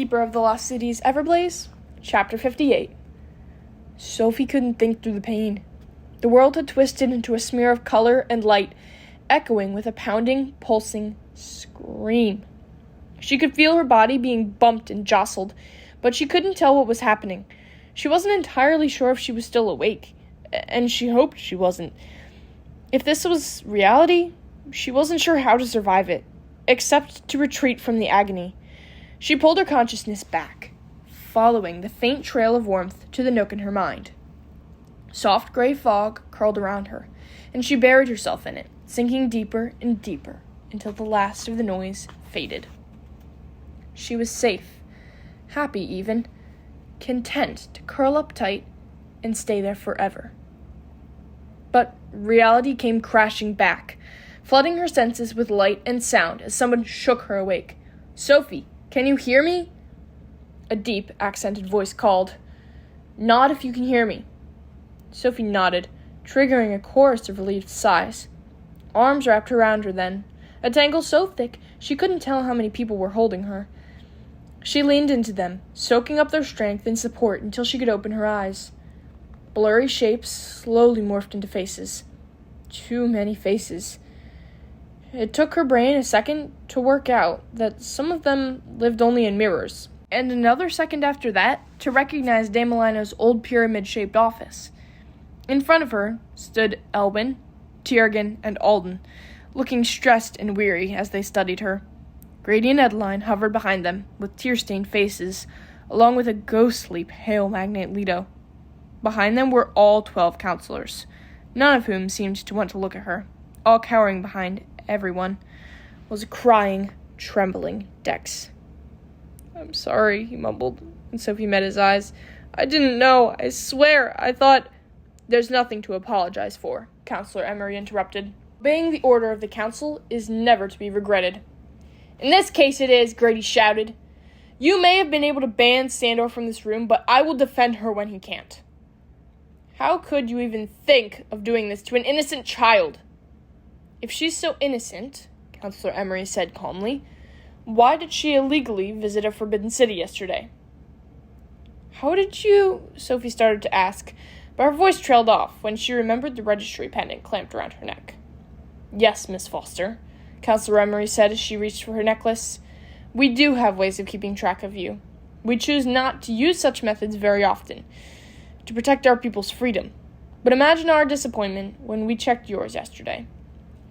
Keeper of the Lost Cities, Everblaze, Chapter 58. Sophie couldn't think through the pain. The world had twisted into a smear of color and light, echoing with a pounding, pulsing scream. She could feel her body being bumped and jostled, but she couldn't tell what was happening. She wasn't entirely sure if she was still awake, and she hoped she wasn't. If this was reality, she wasn't sure how to survive it, except to retreat from the agony. She pulled her consciousness back, following the faint trail of warmth to the nook in her mind. Soft gray fog curled around her, and she buried herself in it, sinking deeper and deeper until the last of the noise faded. She was safe, happy even, content to curl up tight and stay there forever. But reality came crashing back, flooding her senses with light and sound as someone shook her awake. "Sophie, can you hear me?" A deep, accented voice called. "Nod if you can hear me." Sophie nodded, triggering a chorus of relieved sighs. Arms wrapped around her then, a tangle so thick she couldn't tell how many people were holding her. She leaned into them, soaking up their strength and support until she could open her eyes. Blurry shapes slowly morphed into faces. Too many faces. It took her brain a second to work out that some of them lived only in mirrors, and another second after that to recognize Damelino's old pyramid-shaped office. In front of her stood Elwyn, Tiergan, and Alden, looking stressed and weary as they studied her. Grady and Adeline hovered behind them, with tear-stained faces, along with a ghostly pale Magnate Leto. Behind them were all 12 counselors, none of whom seemed to want to look at her. All cowering behind everyone was a crying, trembling Dex. "I'm sorry," he mumbled, and Sophie met his eyes. "I didn't know. I swear. I thought—" "There's nothing to apologize for," Counselor Emery interrupted. "Obeying the order of the council is never to be regretted." "In this case it is," Grady shouted. "You may have been able to ban Sandor from this room, but I will defend her when he can't." "How could you even think of doing this to an innocent child?" "If she's so innocent," Counselor Emery said calmly, "why did she illegally visit a forbidden city yesterday?" "How did you—" Sophie started to ask, but her voice trailed off when she remembered the registry pendant clamped around her neck. "Yes, Miss Foster," Counselor Emery said as she reached for her necklace. "We do have ways of keeping track of you. We choose not to use such methods very often, to protect our people's freedom. But imagine our disappointment when we checked yours yesterday.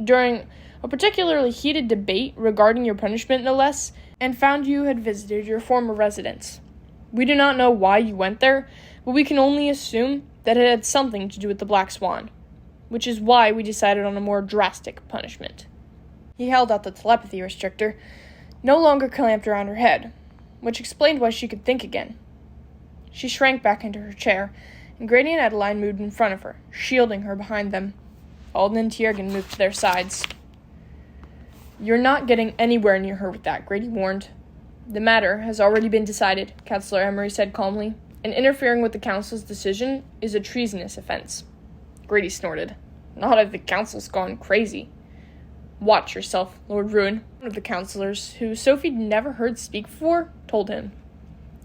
During a particularly heated debate regarding your punishment, no less, and found you had visited your former residence. We do not know why you went there, but we can only assume that it had something to do with the Black Swan, which is why we decided on a more drastic punishment." He held out the telepathy restrictor, no longer clamped around her head, which explained why she could think again. She shrank back into her chair, and Grady and Adeline moved in front of her, shielding her behind them. Alden and Tiergan moved to their sides. "You're not getting anywhere near her with that," Grady warned. "The matter has already been decided," Counselor Emery said calmly, "and interfering with the council's decision is a treasonous offense." Grady snorted. "Not if the council's gone crazy." "Watch yourself, Lord Ruin," one of the counselors, who Sophie never heard speak before, told him.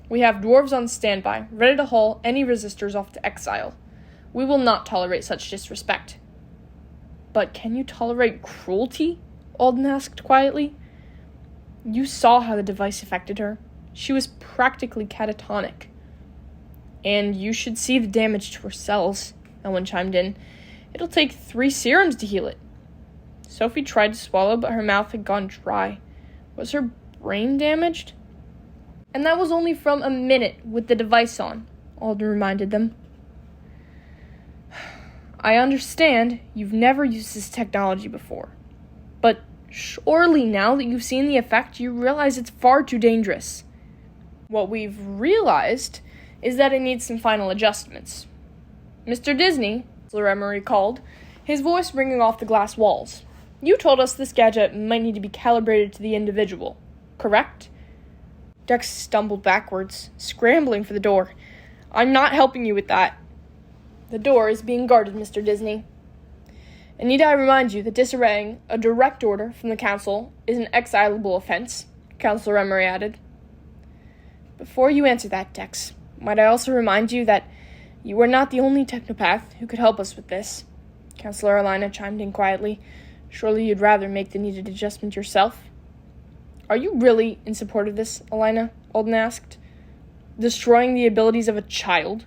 "We have dwarves on standby, ready to haul any resistors off to exile. We will not tolerate such disrespect." "But can you tolerate cruelty?" Alden asked quietly. "You saw how the device affected her. She was practically catatonic." "And you should see the damage to her cells," Elwyn chimed in. "It'll take 3 serums to heal it." Sophie tried to swallow, but her mouth had gone dry. Was her brain damaged? "And that was only from a minute with the device on," Alden reminded them. "I understand you've never used this technology before, but surely now that you've seen the effect, you realize it's far too dangerous." "What we've realized is that it needs some final adjustments. Mr. Disney," Counselor Emery called, his voice ringing off the glass walls, "you told us this gadget might need to be calibrated to the individual, correct?" Dex stumbled backwards, scrambling for the door. "I'm not helping you with that." "The door is being guarded, Mr. Disney. And need I remind you that disobeying a direct order from the council is an exilable offense," Counselor Emery added. Before you answer that, Dex, might I also remind you that you are not the only technopath who could help us with this. Counselor Alina chimed in quietly. Surely you'd rather make the needed adjustment yourself? Are you really in support of this, Alina? Alden asked. Destroying the abilities of a child?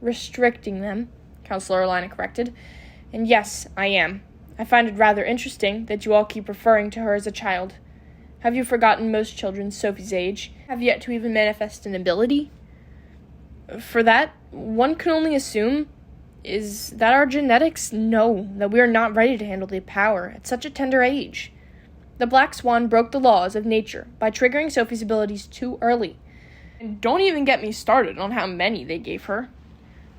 Restricting them, Counselor Alina corrected. And yes, I am. I find it rather interesting that you all keep referring to her as a child. Have you forgotten most children Sophie's age have yet to even manifest an ability? For that, one can only assume is that our genetics know that we are not ready to handle the power at such a tender age. The Black Swan broke the laws of nature by triggering Sophie's abilities too early. And don't even get me started on how many they gave her.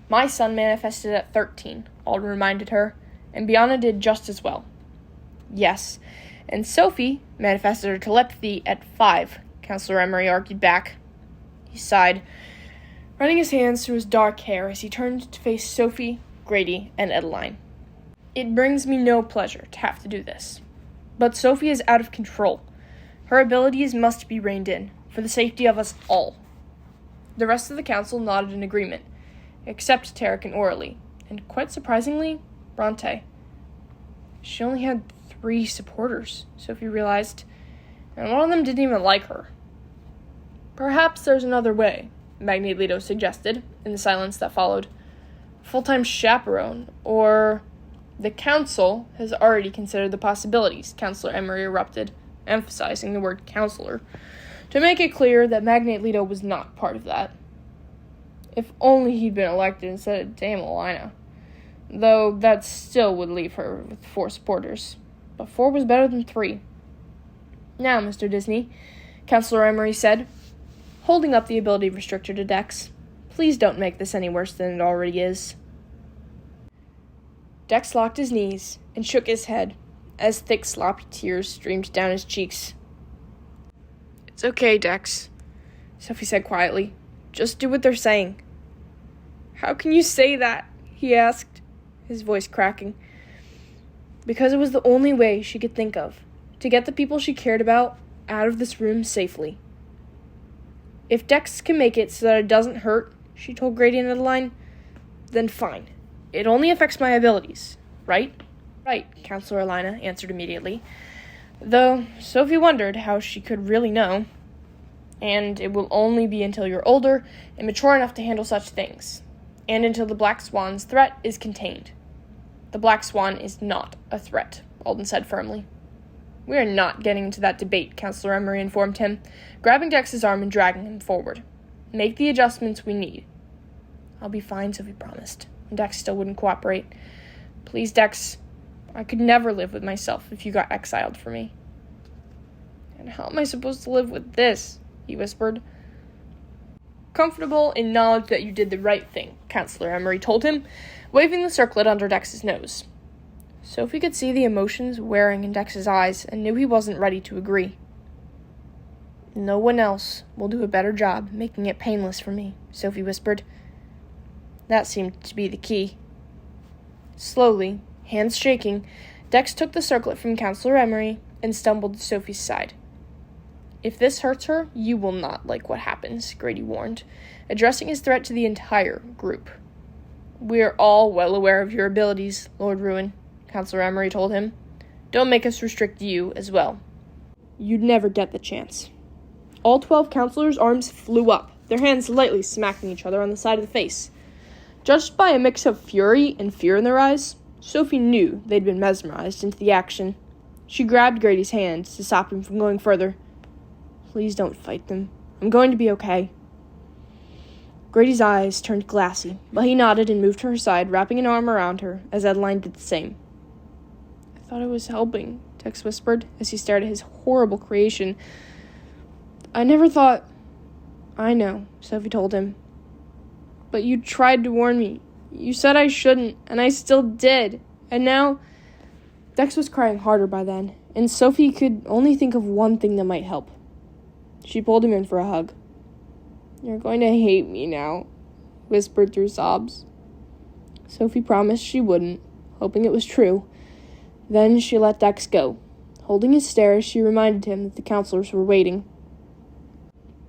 My son manifested at 13, Alden reminded her, and Bianna did just as well. Yes, and Sophie manifested her telepathy at 5, Counselor Emery argued back. He sighed, running his hands through his dark hair as he turned to face Sophie, Grady, and Adeline. It brings me no pleasure to have to do this, but Sophie is out of control. Her abilities must be reined in, for the safety of us all. The rest of the council nodded in agreement, except Tarek and Orally, and quite surprisingly, Bronte. She only had 3 supporters, Sophie realized, and one of them didn't even like her. Perhaps there's another way, Magneto suggested, in the silence that followed. Full-time chaperone, or... The council has already considered the possibilities, Counselor Emery erupted, emphasizing the word counselor, to make it clear that Magneto was not part of that. If only he'd been elected instead of Dame Alina. Though that still would leave her with 4 supporters. But 4 was better than 3. Now, Mr. Disney, Counselor Emery said, holding up the ability restrictor to Dex, please don't make this any worse than it already is. Dex locked his knees and shook his head as thick, sloppy tears streamed down his cheeks. It's okay, Dex, Sophie said quietly. Just do what they're saying. How can you say that? He asked, his voice cracking. Because it was the only way she could think of to get the people she cared about out of this room safely. If Dex can make it so that it doesn't hurt, she told Grady and Adeline, then fine. It only affects my abilities, right? Right, Counselor Alina answered immediately, though Sophie wondered how she could really know. And it will only be until you're older and mature enough to handle such things, and until the Black Swan's threat is contained. The Black Swan is not a threat, Alden said firmly. We are not getting into that debate, Counselor Emery informed him, grabbing Dex's arm and dragging him forward. Make the adjustments we need. I'll be fine, Sophie promised, and Dex still wouldn't cooperate. Please, Dex, I could never live with myself if you got exiled for me. And how am I supposed to live with this? He whispered. Comfortable in knowledge that you did the right thing, Counselor Emery told him, waving the circlet under Dex's nose. Sophie could see the emotions wearing in Dex's eyes and knew he wasn't ready to agree. No one else will do a better job making it painless for me, Sophie whispered. That seemed to be the key. Slowly, hands shaking, Dex took the circlet from Counselor Emery and stumbled to Sophie's side. If this hurts her, you will not like what happens, Grady warned, addressing his threat to the entire group. We are all well aware of your abilities, Lord Ruin, Counselor Emery told him. Don't make us restrict you as well. You'd never get the chance. All 12 counselors' arms flew up, their hands lightly smacking each other on the side of the face. Judged by a mix of fury and fear in their eyes, Sophie knew they'd been mesmerized into the action. She grabbed Grady's hand to stop him from going further. Please don't fight them. I'm going to be okay. Grady's eyes turned glassy, but he nodded and moved to her side, wrapping an arm around her, as Adeline did the same. I thought I was helping, Tex whispered, as he stared at his horrible creation. I never thought... I know, Sophie told him. But you tried to warn me. You said I shouldn't, and I still did. And now... Dex was crying harder by then, and Sophie could only think of one thing that might help. She pulled him in for a hug. You're going to hate me now, whispered through sobs. Sophie promised she wouldn't, hoping it was true. Then she let Dex go. Holding his stare, she reminded him that the counselors were waiting.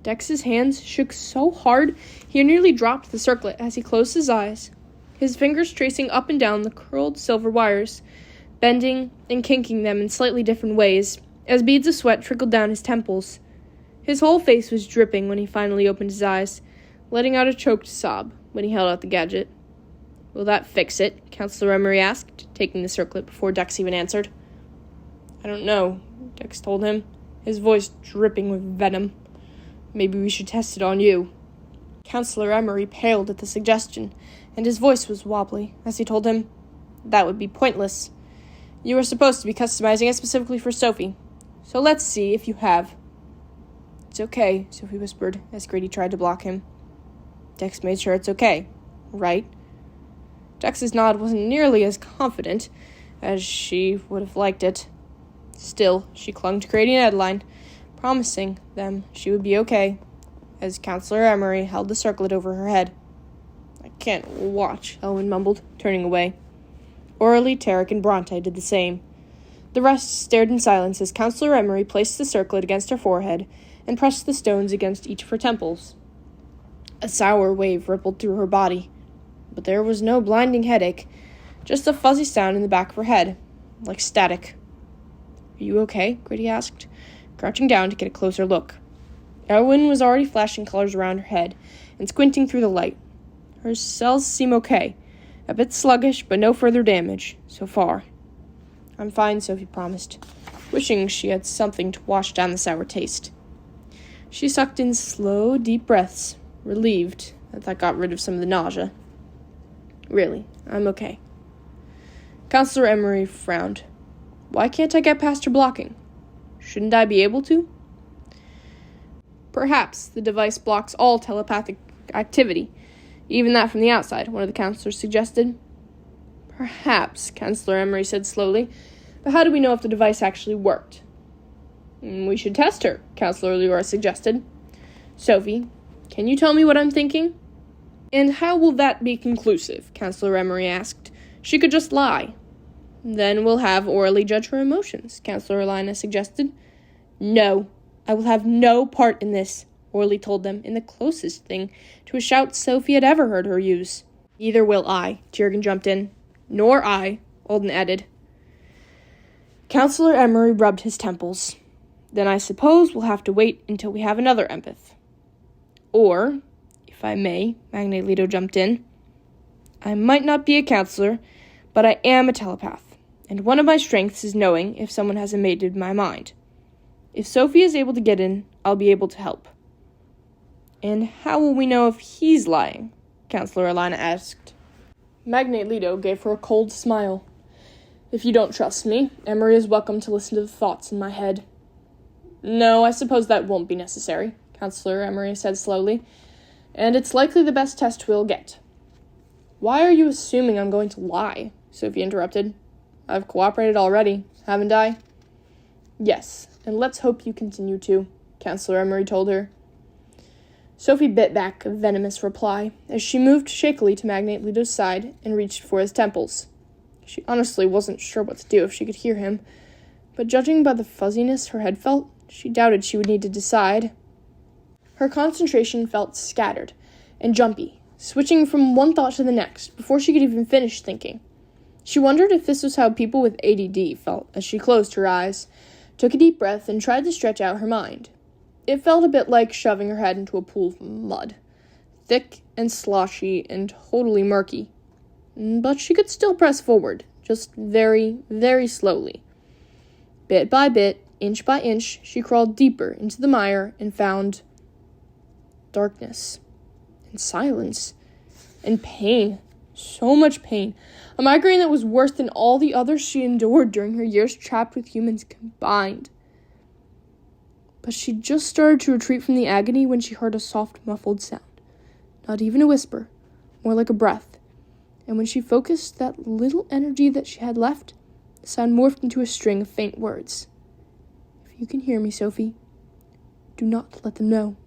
Dex's hands shook so hard he nearly dropped the circlet as he closed his eyes, his fingers tracing up and down the curled silver wires, bending and kinking them in slightly different ways as beads of sweat trickled down his temples. His whole face was dripping when he finally opened his eyes, letting out a choked sob when he held out the gadget. "Will that fix it?" Counselor Emery asked, taking the circlet before Dex even answered. "I don't know," Dex told him, his voice dripping with venom. "Maybe we should test it on you." Counselor Emery paled at the suggestion, and his voice was wobbly as he told him, "That would be pointless. You were supposed to be customizing it specifically for Sophie, so let's see if you have." "It's okay," Sophie whispered as Grady tried to block him. Dex made sure it's okay, right? Dex's nod wasn't nearly as confident as she would have liked it. Still, she clung to Grady and Adeline, promising them she would be okay, as Counselor Emery held the circlet over her head. "I can't watch," Elwyn mumbled, turning away. Orally, Tarek, and Bronte did the same. The rest stared in silence as Counselor Emery placed the circlet against her forehead and pressed the stones against each of her temples. A sour wave rippled through her body, but there was no blinding headache, just a fuzzy sound in the back of her head, like static. "Are you okay?" Grady asked, crouching down to get a closer look. Elwyn was already flashing colors around her head and squinting through the light. "Her cells seem okay. A bit sluggish, but no further damage, so far." "I'm fine," Sophie promised, wishing she had something to wash down the sour taste. She sucked in slow, deep breaths, relieved that got rid of some of the nausea. "Really, I'm okay." Counselor Emery frowned. "Why can't I get past her blocking? Shouldn't I be able to?" "Perhaps the device blocks all telepathic activity, even that from the outside," one of the counselors suggested. "Perhaps," Counselor Emery said slowly, "but how do we know if the device actually worked?" "We should test her," Counselor Leora suggested. "Sophie, can you tell me what I'm thinking?" "And how will that be conclusive?" Counselor Emery asked. "She could just lie." "Then we'll have orally judge her emotions," Counselor Elena suggested. "No, I will have no part in this," Orly told them in the closest thing to a shout Sophie had ever heard her use. "Neither will I," Tiergan jumped in. "Nor I," Olden added. Counselor Emery rubbed his temples. "Then I suppose we'll have to wait until we have another empath. Or, if I may," Magnate Leto jumped in, "I might not be a counselor, but I am a telepath, and one of my strengths is knowing if someone has invaded my mind. If Sophie is able to get in, I'll be able to help." "And how will we know if he's lying?" Counselor Elena asked. Magnate Leto gave her a cold smile. "If you don't trust me, Emery is welcome to listen to the thoughts in my head." "No, I suppose that won't be necessary," Counselor Emery said slowly, "and it's likely the best test we'll get." "Why are you assuming I'm going to lie?" Sophie interrupted. "I've cooperated already, haven't I?" "Yes, and let's hope you continue to," Counselor Emery told her. Sophie bit back a venomous reply as she moved shakily to Magnate Leto's side and reached for his temples. She honestly wasn't sure what to do if she could hear him, but judging by the fuzziness her head felt, she doubted she would need to decide. Her concentration felt scattered and jumpy, switching from one thought to the next before she could even finish thinking. She wondered if this was how people with ADD felt as she closed her eyes, took a deep breath, and tried to stretch out her mind. It felt a bit like shoving her head into a pool of mud, thick and sloshy and totally murky. But she could still press forward, just very, very slowly. Bit by bit, inch by inch, she crawled deeper into the mire and found darkness and silence and pain. So much pain. A migraine that was worse than all the others she endured during her years trapped with humans combined. But she just started to retreat from the agony when she heard a soft, muffled sound. Not even a whisper, more like a breath. And when she focused that little energy that she had left, the sound morphed into a string of faint words. "If you can hear me, Sophie, do not let them know."